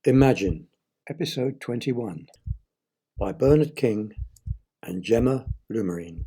Imagine, Episode 21, by Bernard King and Gemma Lumarine.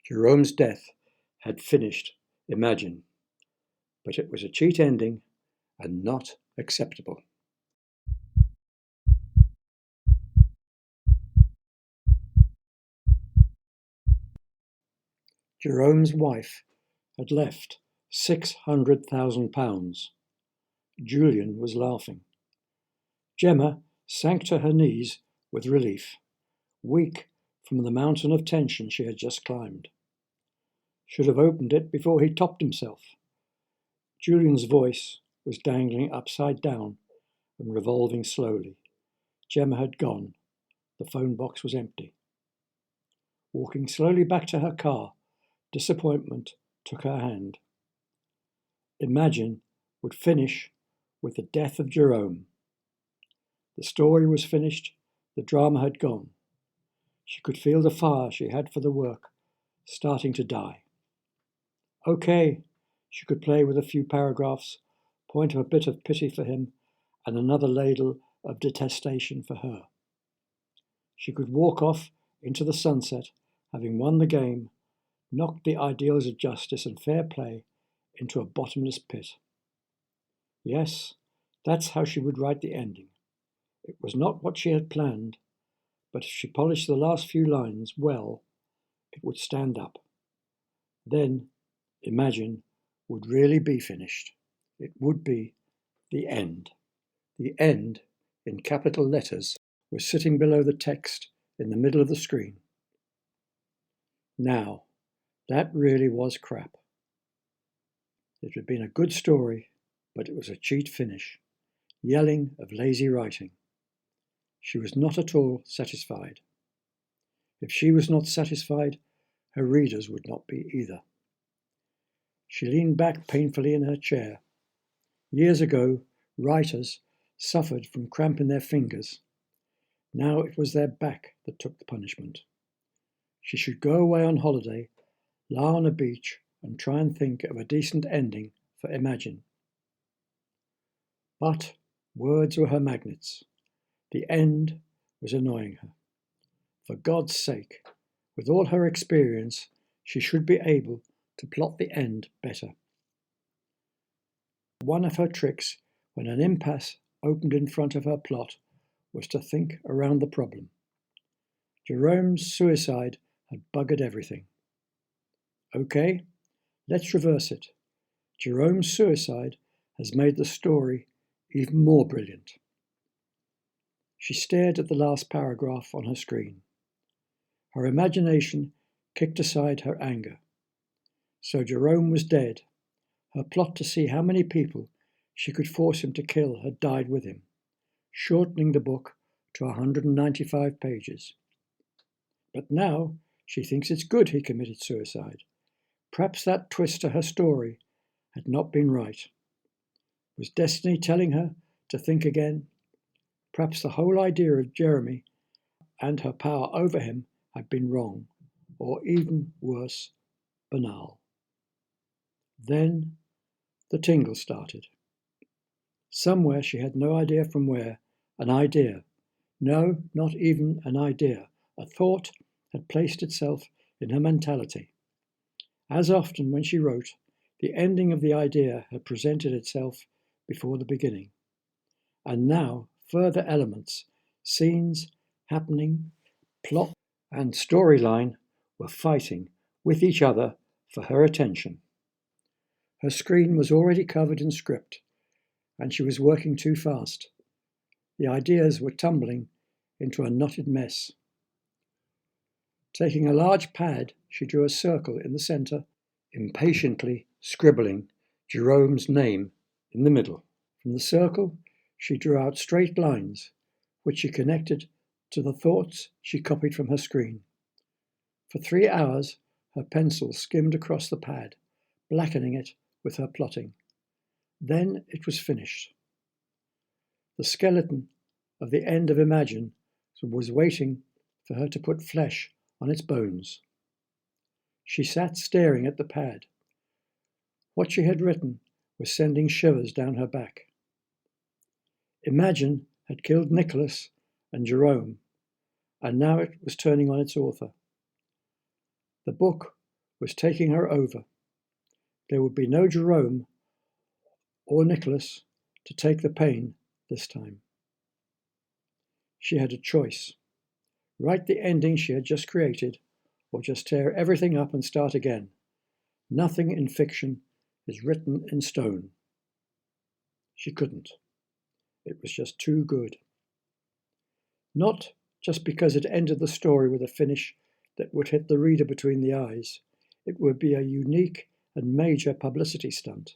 Jerome's death had finished Imagine, but it was a cheat ending and not acceptable. Jerome's wife had left £600,000. Julian was laughing. Gemma sank to her knees with relief, weak from the mountain of tension she had just climbed. Should have opened it before he topped himself. Julian's voice was dangling upside down and revolving slowly. Gemma had gone. The phone box was empty. Walking slowly back to her car, disappointment took her hand. Imagine would finish with the death of Jerome. The story was finished, the drama had gone. She could feel the fire she had for the work starting to die. Okay, she could play with a few paragraphs, point a bit of pity for him, and another ladle of detestation for her. She could walk off into the sunset, having won the game, knocked the ideals of justice and fair play into a bottomless pit. Yes, that's how she would write the ending. It was not what she had planned, but if she polished the last few lines well, it would stand up. Then, Imagine would really be finished. It would be the end. The end, in capital letters, was sitting below the text in the middle of the screen. Now, that really was crap. It had been a good story, but it was a cheat finish, yelling of lazy writing. She was not at all satisfied. If she was not satisfied, her readers would not be either. She leaned back painfully in her chair. Years ago, writers suffered from cramp in their fingers. Now it was their back that took the punishment. She should go away on holiday, lie on a beach, and try and think of a decent ending for Imagine. But words were her magnets. The end was annoying her. For God's sake, with all her experience, she should be able to plot the end better. One of her tricks when an impasse opened in front of her plot was to think around the problem. Jerome's suicide had buggered everything. Okay, let's reverse it. Jerome's suicide has made the story even more brilliant. She stared at the last paragraph on her screen. Her imagination kicked aside her anger. So Jerome was dead. Her plot to see how many people she could force him to kill had died with him, shortening the book to 195 pages. But now she thinks it's good he committed suicide. Perhaps that twist to her story had not been right. Was destiny telling her to think again? Perhaps the whole idea of Jeremy and her power over him had been wrong, or even worse, banal. Then the tingle started. Somewhere, she had no idea from where, an idea, no, not even an idea, a thought had placed itself in her mentality. As often when she wrote, the ending of the idea had presented itself before the beginning. And now further elements, scenes, happening, plot, and storyline were fighting with each other for her attention. Her screen was already covered in script, and she was working too fast. The ideas were tumbling into a knotted mess. Taking a large pad, she drew a circle in the center, impatiently scribbling Jerome's name in the middle. From the circle, she drew out straight lines, which she connected to the thoughts she copied from her screen. For 3 hours, her pencil skimmed across the pad, blackening it with her plotting. Then it was finished. The skeleton of the end of Imagine was waiting for her to put flesh on its bones. She sat staring at the pad, What she had written was sending shivers down her back. Imagine had killed Nicholas and Jerome, and now it was turning on its author. The book was taking her over. There would be no Jerome or Nicholas to take the pain this time. She had a choice. Write the ending she had just created, or just tear everything up and start again. Nothing in fiction is written in stone. She couldn't. It was just too good. Not just because it ended the story with a finish that would hit the reader between the eyes. It would be a unique and major publicity stunt.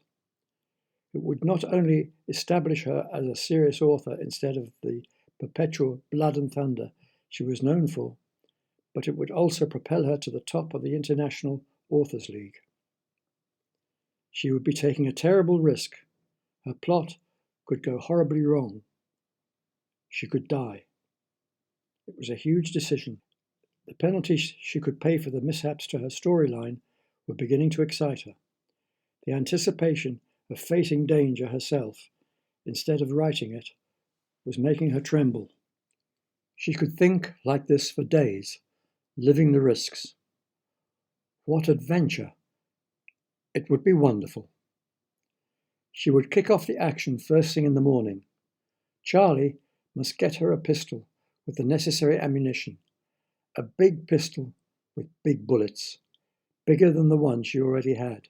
It would not only establish her as a serious author instead of the perpetual blood and thunder she was known for, but it would also propel her to the top of the International Authors League. She would be taking a terrible risk. Her plot could go horribly wrong. She could die. It was a huge decision. The penalties she could pay for the mishaps to her storyline were beginning to excite her. The anticipation of facing danger herself, instead of writing it, was making her tremble. She could think like this for days, living the risks. What adventure! It would be wonderful. She would kick off the action first thing in the morning. Charlie must get her a pistol with the necessary ammunition. A big pistol with big bullets, bigger than the one she already had.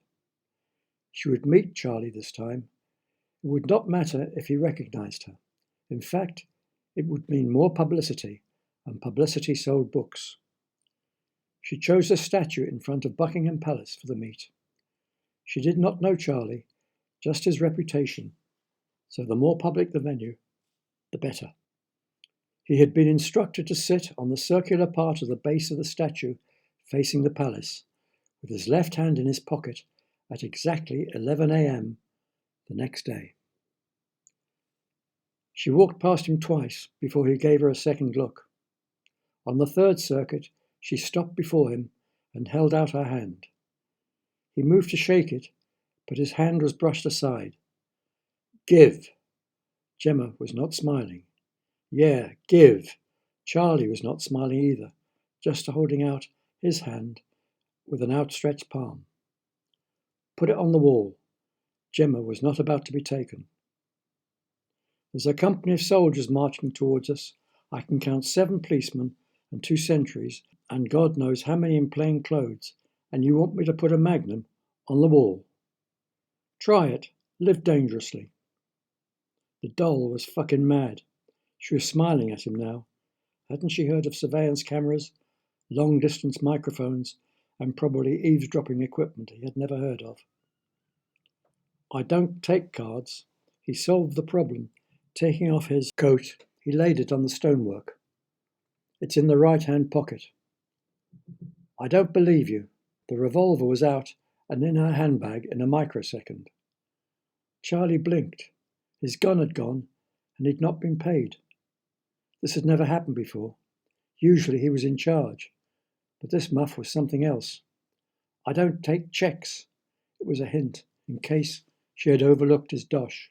She would meet Charlie this time. It would not matter if he recognized her. In fact, it would mean more publicity, and publicity sold books. She chose a statue in front of Buckingham Palace for the meet. She did not know Charlie, just his reputation, so the more public the venue, the better. He had been instructed to sit on the circular part of the base of the statue facing the palace, with his left hand in his pocket at exactly 11 a.m. the next day. She walked past him twice before he gave her a second look. On the third circuit, she stopped before him and held out her hand. He moved to shake it, but his hand was brushed aside. Give. Gemma was not smiling. Yeah, give. Charlie was not smiling either, just holding out his hand with an outstretched palm. Put it on the wall. Gemma was not about to be taken. There's a company of soldiers marching towards us. I can count 7 policemen and 2 sentries, and God knows how many in plain clothes, and you want me to put a magnum on the wall? Try it. Live dangerously. The doll was fucking mad. She was smiling at him now. Hadn't she heard of surveillance cameras, long-distance microphones, and probably eavesdropping equipment he had never heard of? I don't take cards. He solved the problem. Taking off his coat, he laid it on the stonework. It's in the right-hand pocket. I don't believe you. The revolver was out and in her handbag in a microsecond. Charlie blinked. His gun had gone, and he'd not been paid. This had never happened before. Usually he was in charge, but this muff was something else. I don't take checks. It was a hint, in case she had overlooked his dosh.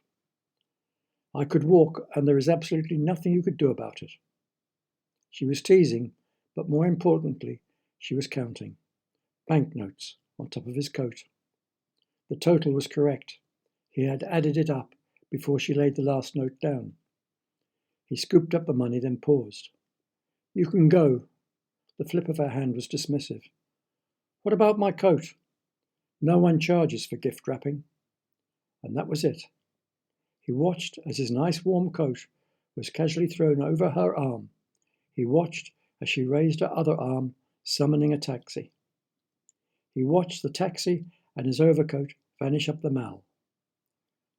I could walk, and there is absolutely nothing you could do about it. She was teasing, but more importantly, she was counting. Banknotes on top of his coat. The total was correct. He had added it up before she laid the last note down. He scooped up the money, then paused. You can go. The flip of her hand was dismissive. What about my coat? No one charges for gift wrapping. And that was it. He watched as his nice warm coat was casually thrown over her arm. He watched as she raised her other arm, summoning a taxi. He watched the taxi and his overcoat vanish up the Mall.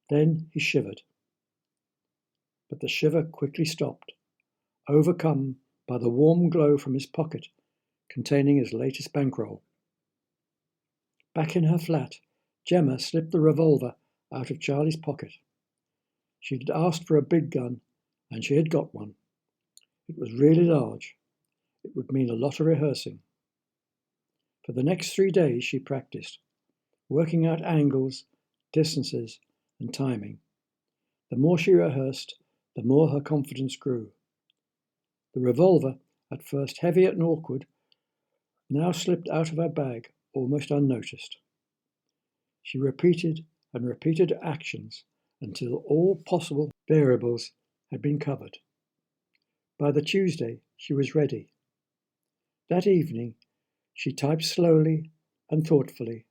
Then he shivered. But the shiver quickly stopped, overcome by the warm glow from his pocket containing his latest bankroll. Back in her flat, Gemma slipped the revolver out of Charlie's pocket. She had asked for a big gun, and she had got one. It was really large. It would mean a lot of rehearsing. For the next 3 days she practiced. working out angles, distances, and timing. The more she rehearsed, the more her confidence grew. The revolver, at first heavy and awkward, now slipped out of her bag almost unnoticed. She repeated and repeated actions until all possible variables had been covered. By the Tuesday, she was ready. That evening, she typed slowly and thoughtfully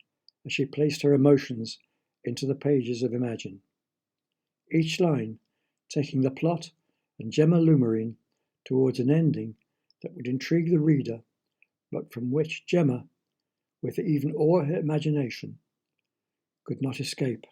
as she placed her emotions into the pages of Imagine, each line taking the plot and Gemma Lumarine towards an ending that would intrigue the reader, but from which Gemma, with even all her imagination, could not escape.